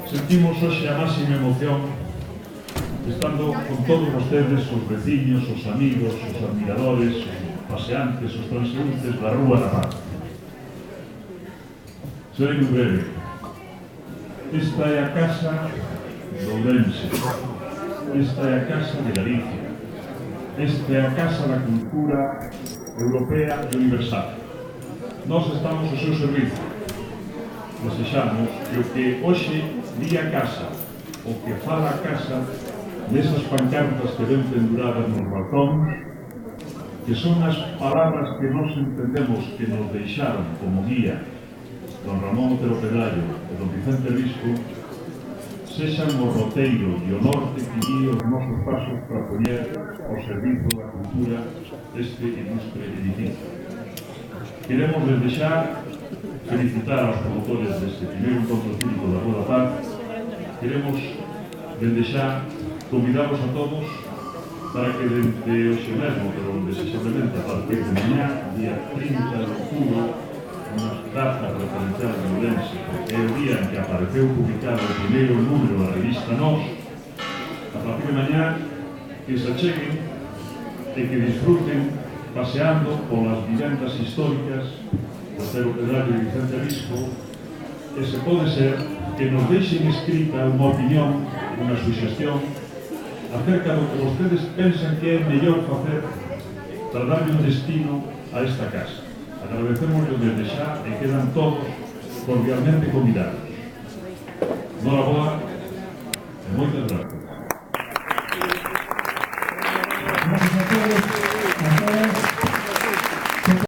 Sentimos hoxe a máxima emoción estando con todos vostedes, os veciños, os amigos, os admiradores, os paseantes, os transeúntes da Rúa da Paz. Serei moi breve. Esta é a casa de Ourense. Esta é a casa de Galicia. Esta é a casa da cultura europea e universal. Nós estamos ao seu servizo. Desexamos que o que hoxe di a casa, o que fala a casa, desas pancartas que ven penduradas nos balcóns, que son as palabras que nos entendemos que nos deixaron como guía don Ramón Otero Pedrallo e don Vicente Risco, sexan o roteiro e o norte que guíe os nosos pasos para poñer ao servizo da cultura este ilustre edificio. Queremos desde xa felicitar aos promotores deste primeiro encontro cívico da Rúa da Paz. Queremos desde xa convidaros a todos para que desde hoxe mesmo, pero desexablemente a partir de mañá, día 30 de outubro, unha data referencial de Ourense, que é o día en que apareceu publicado o primeiro número da revista Nós, a partir de mañá, que se acheguen e que disfruten paseando polas vivendas históricas do Otero Pedrallo e Vicente Risco, e se pode ser que nos deixen escrita unha opinión, unha suxestión acerca do que vostedes pensan que é mellor facer para darle un destino a esta casa. Agradecemos desde xa e quedan todos cordialmente convidados. Noraboa e moitas gracias.